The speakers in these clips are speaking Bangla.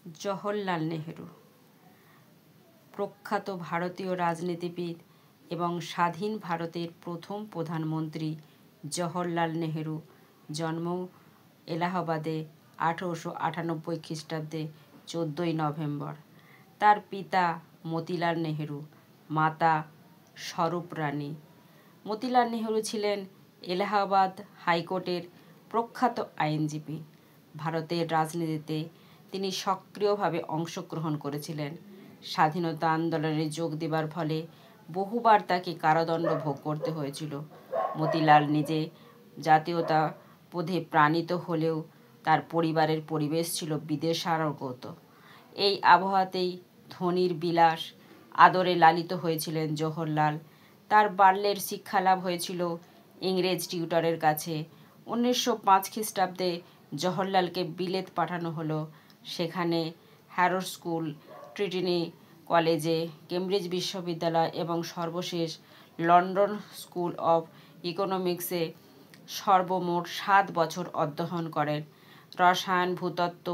জওহরলাল নেহেরু প্রখ্যাত ভারতীয় রাজনীতিবিদ এবং স্বাধীন ভারতের প্রথম প্রধানমন্ত্রী জওহরলাল নেহেরু জন্ম এলাহাবাদে 1898 খ্রিস্টাব্দে 14 নভেম্বর। তার পিতা মতিলাল নেহেরু, মাতা স্বরূপ রানী। মতিলাল নেহেরু ছিলেন এলাহাবাদ হাইকোর্টের প্রখ্যাত আইনজীবী। ভারতের রাজনীতিতে তিনি সক্রিয়ভাবে অংশগ্রহণ করেছিলেন। স্বাধীনতা আন্দোলনে যোগ দেবার ফলে বহুবার তাকে কারাদণ্ড ভোগ করতে হয়েছিল। মতিলাল নিজে জাতীয়তাবোধে প্রাণিত হলেও তার পরিবারের পরিবেশ ছিল বিদেশানুগত। এই আবহাওয়াতেই ধনীর বিলাস আদরে লালিত হয়েছিলেন জওহরলাল। তার বাল্যের শিক্ষালাভ হয়েছিল ইংরেজ টিউটরের কাছে। 1905 খ্রিস্টাব্দে জওহরলালকে বিলেত পাঠানো হলো। সেখানে হ্যারো স্কুল, ট্রিনিটি কলেজে, কেমব্রিজ বিশ্ববিদ্যালয় এবং সর্বশেষ লন্ডন স্কুল অব ইকোনমিক্সে সর্বমোট 7 বছর অধ্যয়ন করেন। রসায়ন, ভূতত্ত্ব,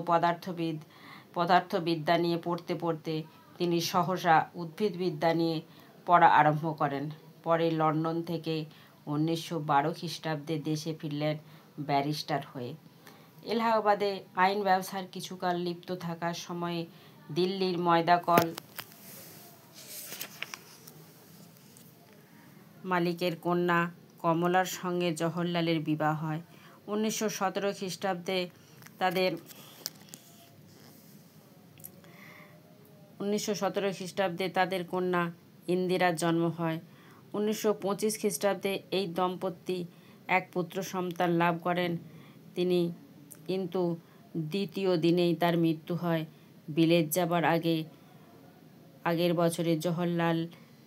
পদার্থবিদ্যা নিয়ে পড়তে পড়তে তিনি সহসা উদ্ভিদবিদ্যা নিয়ে পড়া আরম্ভ করেন। পরে লন্ডন থেকে 1912 খ্রিস্টাব্দে দেশে ফিরলেন ব্যারিস্টার হয়ে। এলাহাবাদে আইন ব্যবসার কিছুকাল লিপ্ত থাকার সময়ে দিল্লির ময়দাকল মালিকের কন্যা কমলার সঙ্গে জওহরলালের বিবাহ হয়। 1917 খ্রিস্টাব্দে তাদের কন্যা ইন্দিরার জন্ম হয়। 1925 খ্রিস্টাব্দে এই দম্পতি এক পুত্র সন্তান লাভ করেন। কিন্তু দ্বিতীয় দিনেই তার মৃত্যু হয়। বিলেত যাবার আগের বছরে জওহরলাল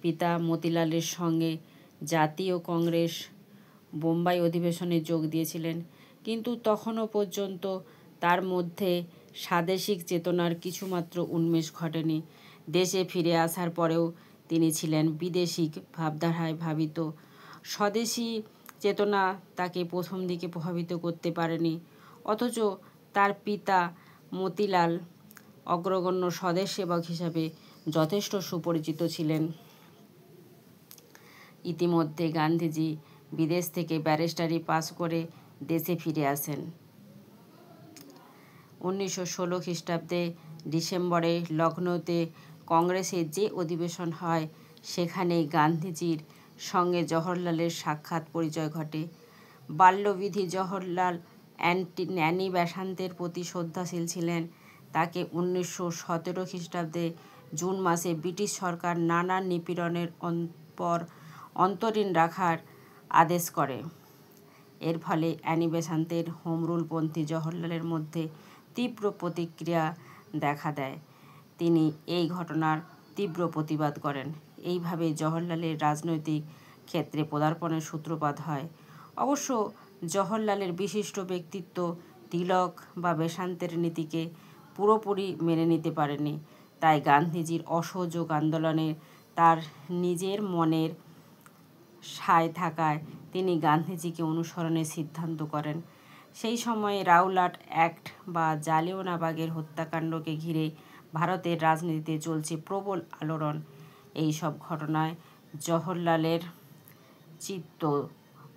পিতা মতিলালের সঙ্গে জাতীয় কংগ্রেস বোম্বাই অধিবেশনে যোগ দিয়েছিলেন, কিন্তু তখনও পর্যন্ত তার মধ্যে স্বাদেশিক চেতনার কিছুমাত্র উন্মেষ ঘটেনি। দেশে ফিরে আসার পরেও তিনি ছিলেন বিদেশিক ভাবধারায় ভাবিত। স্বদেশী চেতনা তাকে প্রথম দিকে প্রভাবিত করতে পারেনি। অথচ তার পিতা মতিলাল অগ্রগণ্য স্বদেশসেবক হিসাবে যথেষ্ট সুপরিচিত ছিলেন। ইতিমধ্যে গান্ধীজি বিদেশ থেকে ব্যারিস্টারি পাস করে দেশে ফিরে আসেন। 1916 খ্রিস্টাব্দে ডিসেম্বরে লখনৌতে কংগ্রেসের যে অধিবেশন হয়, সেখানেই গান্ধীজির সঙ্গে জওহরলালের সাক্ষাৎ পরিচয় ঘটে। বাল্যবিধি জওহরলাল অ্যানি বেসান্তের প্রতি শ্রদ্ধাশীল ছিলেন। তাকে 1917 খ্রিস্টাব্দে জুন মাসে ব্রিটিশ সরকার নানান নিপীড়নের পর অন্তরীণ রাখার আদেশ করে। এর ফলে অ্যানি বেসান্তের হোমরুলপন্থী জওহরলালের মধ্যে তীব্র প্রতিক্রিয়া দেখা দেয়। তিনি এই ঘটনার তীব্র প্রতিবাদ করেন। এইভাবে জওহরলালের রাজনৈতিক ক্ষেত্রে পদার্পণের সূত্রপাত হয়। অবশ্য জওহরলালের বিশিষ্ট ব্যক্তিত্ব তিলক বা বেসান্তের নীতিকে পুরোপুরি মেনে নিতে পারেনি। তাই গান্ধীজির অসহযোগ আন্দোলনে তার নিজের মনের সায় থাকায় তিনি গান্ধীজিকে অনুসরণের সিদ্ধান্ত করেন। সেই সময়ে রাওলাট অ্যাক্ট বা জালিয়ানওয়ালাবাগের হত্যাকাণ্ডকে ঘিরে ভারতের রাজনীতিতে চলছে প্রবল আলোড়ন। এই সব ঘটনায় জওহরলালের চিত্ত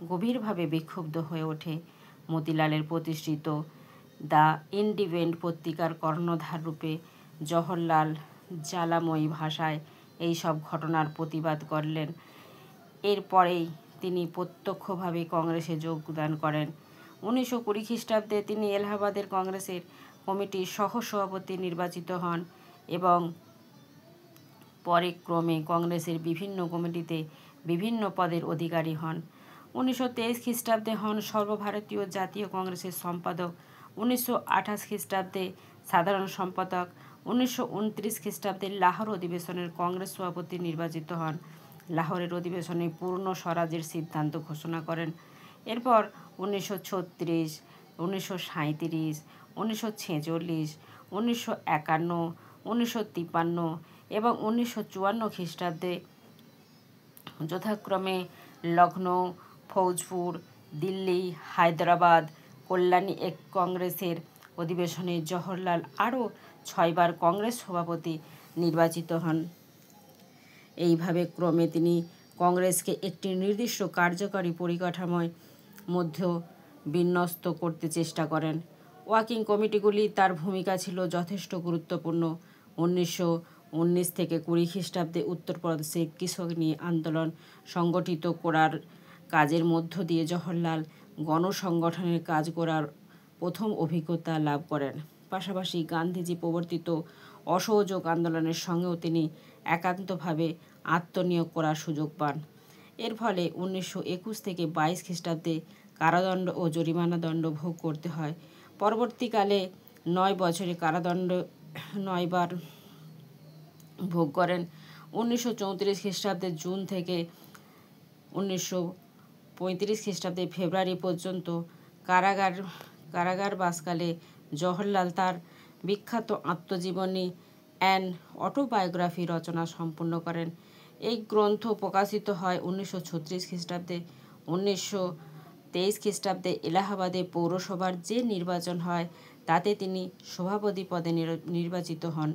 গভীরভাবে বিক্ষুব্ধ হয়ে ওঠে। মতিলালের প্রতিষ্ঠিত দ্য ইন্ডিপেন্ডেন্ট পত্রিকার কর্ণধার রূপে জওহরলাল জ্বালাময়ী ভাষায় এই সব ঘটনার প্রতিবাদ করলেন। এরপরেই তিনি প্রত্যক্ষভাবে কংগ্রেসে যোগদান করেন। 1920 খ্রিস্টাব্দে তিনি এলাহাবাদের কংগ্রেসের কমিটির সহ-সভাপতি নির্বাচিত হন এবং পরে ক্রমে কংগ্রেসের বিভিন্ন কমিটিতে বিভিন্ন পদের অধিকারী হন। 1923 খ্রিস্টাব্দে হন সর্বভারতীয় জাতীয় কংগ্রেসের সম্পাদক। 1928 খ্রিস্টাব্দে সাধারণ সম্পাদক। 1929 খ্রিস্টাব্দে লাহোর অধিবেশনের কংগ্রেস সভাপতি নির্বাচিত হন। লাহোরের অধিবেশনে পূর্ণ স্বরাজের সিদ্ধান্ত ঘোষণা করেন। এরপর 1936, 1937, 1946, 1951, 1953 এবং 1954 খ্রিস্টাব্দে যথাক্রমে লখনৌ, ফৌজপুর, দিল্লি, হায়দ্রাবাদ, কল্যাণী কংগ্রেসের অধিবেশনে জওহরলাল আরও 6 বার কংগ্রেস সভাপতি নির্বাচিত হন। এইভাবে ক্রমে তিনি কংগ্রেসকে একটি নির্দিষ্ট কার্যকরী পরিকাঠামোর মধ্যে বিন্যস্ত করতে চেষ্টা করেন। ওয়ার্কিং কমিটিগুলি তার ভূমিকা ছিল যথেষ্ট গুরুত্বপূর্ণ। 1919 থেকে 20 খ্রিস্টাব্দে উত্তরপ্রদেশে কৃষক নিয়ে আন্দোলন সংগঠিত করার কাজের মধ্য দিয়ে জওহরলাল গণসংগঠনের কাজ করার প্রথম অভিজ্ঞতা লাভ করেন। পাশাপাশি গান্ধীজি প্রবর্তিত অসহযোগ আন্দোলনের সঙ্গেও তিনি একান্তভাবে আত্মনিয়োগ করার সুযোগ পান। এর ফলে 1921 থেকে 22 খ্রিস্টাব্দে কারাদণ্ড ও জরিমানা দণ্ড ভোগ করতে হয়। পরবর্তীকালে 9 বছরে কারাদণ্ড 9 বার ভোগ করেন। 1934 খ্রিস্টাব্দের জুন থেকে 1935 খ্রিস্টাব্দের ফেব্রুয়ারি পর্যন্ত কারাগারবাসকালে জওহরলাল তার বিখ্যাত আত্মজীবনী অ্যান অটোবায়োগ্রাফি রচনা সম্পূর্ণ করেন। এই গ্রন্থ প্রকাশিত হয় 1936 খ্রিস্টাব্দে। 1923 খ্রিস্টাব্দে এলাহাবাদে পৌরসভার যে নির্বাচন হয় তাতে তিনি সভাপতি পদে নির্বাচিত হন।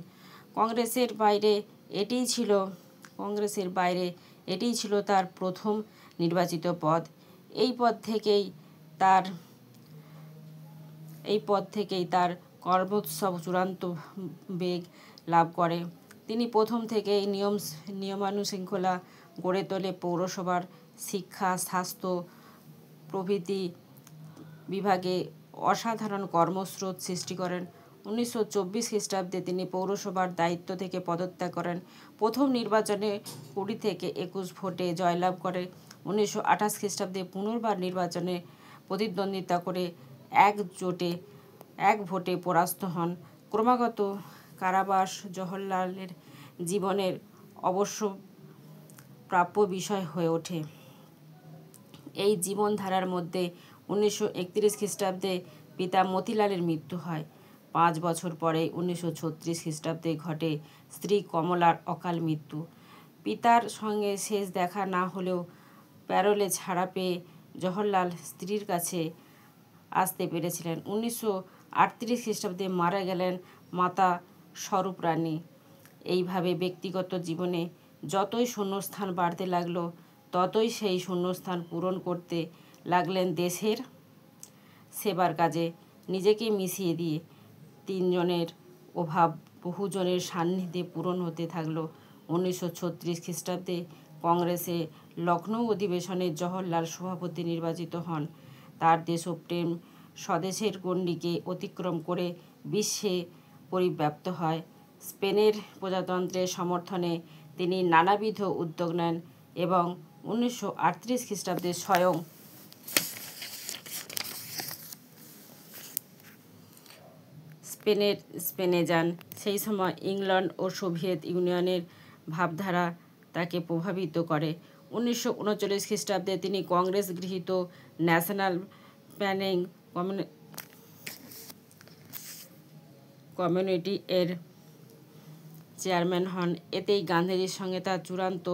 কংগ্রেসের বাইরে এটিই ছিল তার প্রথম নির্বাচিত পদ। এই পদ থেকেই তার কর্মোৎসব চূড়ান্ত বেগ লাভ করে। তিনি প্রথম থেকেই নিয়মানুশৃঙ্খলা গড়ে তোলে। পৌরসভার শিক্ষা, স্বাস্থ্য প্রভৃতি বিভাগে অসাধারণ কর্মস্রোত সৃষ্টি করেন। 1924 খ্রিস্টাব্দে তিনি পৌরসভার দায়িত্ব থেকে পদত্যাগ করেন। প্রথম নির্বাচনে 20 থেকে 21 ভোটে জয়লাভ করে। 1928 খ্রিস্টাব্দে পুনর্বার নির্বাচনে প্রতিদ্বন্দ্বিতা করে এক ভোটে পরাস্ত হন। ক্রমাগত কারাবাস জওহরলালের জীবনের অবশ্য প্রাপ্য বিষয় হয়ে ওঠে। এই জীবনধারার মধ্যে 1931 খ্রিস্টাব্দে পিতা মতিলালের মৃত্যু হয়। 5 বছর পরে 1936 খ্রিস্টাব্দে ঘটে স্ত্রী কমলার অকাল মৃত্যু। পিতার সঙ্গে শেষ দেখা না হলেও প্যারোলে ছাড়া পেয়ে জওহরলাল স্ত্রীর কাছে আসতে পেরেছিলেন। 1938 খ্রিস্টাব্দে মারা গেলেন মাতা স্বরূপরানী। এইভাবে ব্যক্তিগত জীবনে যতই শূন্যস্থান বাড়তে লাগল ততই সেই শূন্যস্থান পূরণ করতে লাগলেন দেশের সেবার কাজে নিজেকে মিশিয়ে দিয়ে। 3 জনের অভাব বহুজনের সান্নিধ্যে পূরণ হতে থাকল। 1936 খ্রিস্টাব্দে কংগ্রেসে লখনৌ অধিবেশনে জওহরলাল সভাপতি নির্বাচিত হন। তার দেশপ্রেম স্বদেশের গণ্ডিকে অতিক্রম করে বিশ্বে পরিব্যাপ্ত হয়। স্পেনের প্রজাতন্ত্রের সমর্থনে তিনি নানাবিধ উদ্যোগ নেন এবং 1938 খ্রিস্টাব্দে স্বয়ং স্পেনে যান। সেই সময় ইংল্যান্ড ও সোভিয়েত ইউনিয়নের ভাবধারা তাকে প্রভাবিত করে। 1939 খ্রিস্টাব্দে তিনি কংগ্রেস গৃহীত ন্যাশনাল প্ল্যানিং কমিটি এর চেয়ারম্যান হন। এতেই গান্ধীজির সঙ্গে তার চূড়ান্ত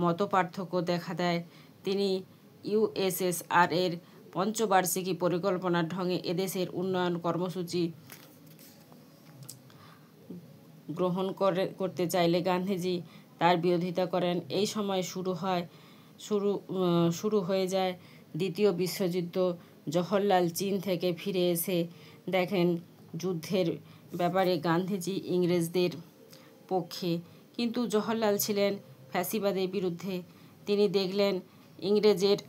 মতপার্থক্য দেখা দেয়। তিনি ইউএসএসআর এর পঞ্চবার্ষিকী পরিকল্পনার ঢঙে এদেশের উন্নয়ন কর্মসূচি গ্রহণ করতে চাইলে গান্ধীজি তার বিরোধিতা করেন। এই সময় শুরু হয়ে যায় দ্বিতীয় বিশ্বযুদ্ধ। জওহরলাল চীন থেকে ফিরে এসে দেখেন যুদ্ধের ব্যাপারে গান্ধীজি ইংরেজদের পক্ষে, কিন্তু জওহরলাল ছিলেন ফ্যাসিবাদের বিরুদ্ধে। তিনি দেখলেন ইংরেজের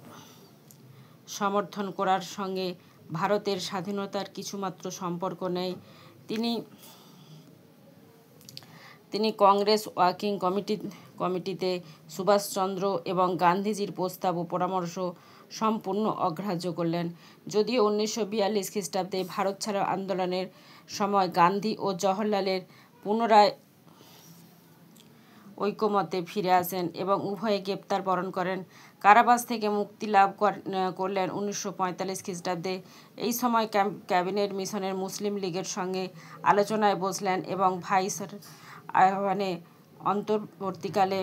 সমর্থন করার সঙ্গে ভারতের স্বাধীনতার কিছুমাত্র সম্পর্ক নেই। তিনি কংগ্রেস ওয়ার্কিং কমিটিতে সুভাষচন্দ্র এবং গান্ধীজির প্রস্তাব ও পরামর্শ সম্পূর্ণ অগ্রাহ্য করলেন। যদিও 1942 খ্রিস্টাব্দে ভারত ছাড়ো আন্দোলনের সময় গান্ধী ও জওহরলালের পুনরায় ঐকমত্যে ফিরে আসেন এবং উভয়ে গ্রেপ্তার বরণ করেন। কারাবাস থেকে মুক্তি লাভ করলেন 1945 খ্রিস্টাব্দে। এই সময় ক্যাবিনেট মিশনের মুসলিম লীগের সঙ্গে আলোচনায় বসলেন এবং ভাইসর আহ্বানে অন্তর্বর্তীকালে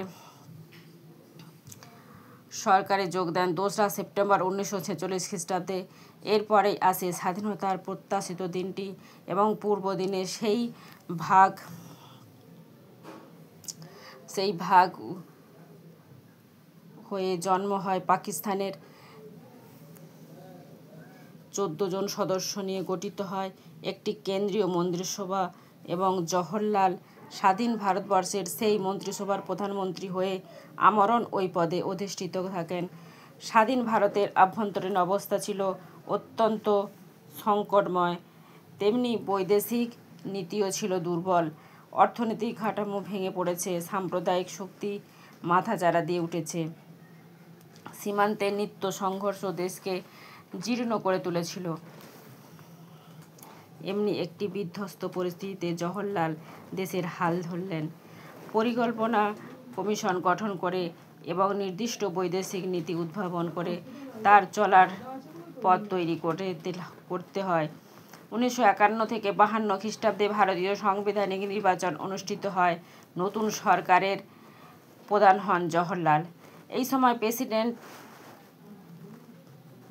সরকারে যোগ দেন। 2রা সেপ্টেম্বর 1946 খ্রিস্টাব্দে এরপরেই আসে স্বাধীনতার প্রত্যাশিত দিনটি এবং পূর্ব দিনে সেই ভাগ হয়ে জন্ম হয় পাকিস্তানের 14 জন সদস্য নিয়ে গঠিত হয় একটি কেন্দ্রীয় মন্ত্রিসভা এবং জওহরলাল স্বাধীন ভারতবর্ষের সেই মন্ত্রিসভার প্রধানমন্ত্রী হয়ে আমরণ ওই পদে অধিষ্ঠিত থাকেন। স্বাধীন ভারতের আভ্যন্তরীণ অবস্থা ছিল অত্যন্ত সংকটময়, তেমনি বৈদেশিক নীতিও ছিল দুর্বল। অর্থনৈতিক কাঠামো ভেঙে পড়েছে, সাম্প্রদায়িক শক্তি মাথাচাড়া দিয়ে উঠেছে, সীমান্তের নিত্য সংঘর্ষ দেশকে জীর্ণ করে তুলেছিল। এমনি একটি বিধ্বস্ত পরিস্থিতিতে জওহরলাল দেশের হাল ধরলেন। পরিকল্পনা কমিশন গঠন করে এবং নির্দিষ্ট বৈদেশিক নীতি উদ্ভাবন করে তার চলার পথ তৈরি করতে হয়। 1951 থেকে 52 খ্রিস্টাব্দে ভারতীয় সাংবিধানিক নির্বাচন অনুষ্ঠিত হয়। নতুন সরকারের প্রধান হন জওহরলাল। এই সময় প্রেসিডেন্ট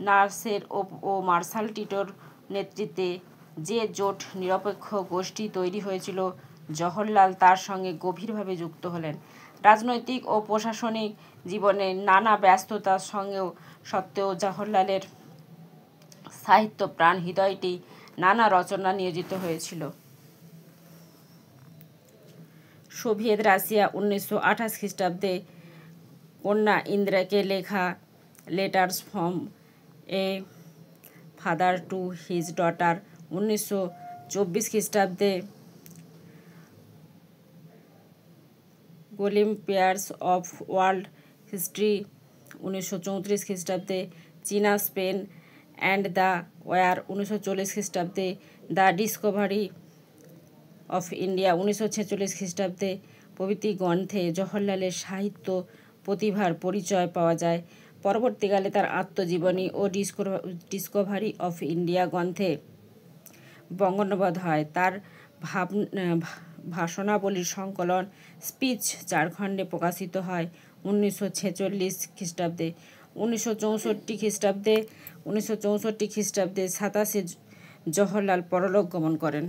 নার্সের ও মার্শাল টিটোর নেতৃত্বে যে জোট নিরপেক্ষ গোষ্ঠী তৈরি হয়েছিল, জওহরলাল তার সঙ্গে গভীরভাবে যুক্ত হলেন। রাজনৈতিক ও প্রশাসনিক জীবনে নানা ব্যস্ততার সত্ত্বেও জওহরলালের সাহিত্যপ্রাণ হৃদয়টি নানা রচনা নিয়োজিত হয়েছিল। সোভিয়েত রাশিয়া 1928 খ্রিস্টাব্দে কন্যা ইন্দিরাকে লেখা letters from a father to his daughter, 1924 খ্রিস্টাব্দে অলিম্পিয়াডস অফ ওয়ার্ল্ড হিস্ট্রি, 1934 খ্রিস্টাব্দে চীনা, স্পেন অ্যান্ড দ্য ওয়ার, 1940 খ্রিস্টাব্দে দ্য ডিসকভারি অফ ইন্ডিয়া, 1946 খ্রিস্টাব্দে প্রভৃতি গ্রন্থে জওহরলালের সাহিত্য প্রতিভার পরিচয় পাওয়া যায়। পরবর্তীকালে তার আত্মজীবনী ও ডিসকভারি অফ ইন্ডিয়া গ্রন্থে বঙ্গানুবাদ হয়। তার ভাষণাবলীর সংকলন স্পিচ 4 খণ্ডে প্রকাশিত হয় 1946 খ্রিস্টাব্দে। 1964 খ্রিস্টাব্দে 27 জওহরলাল পরলোক গমন করেন।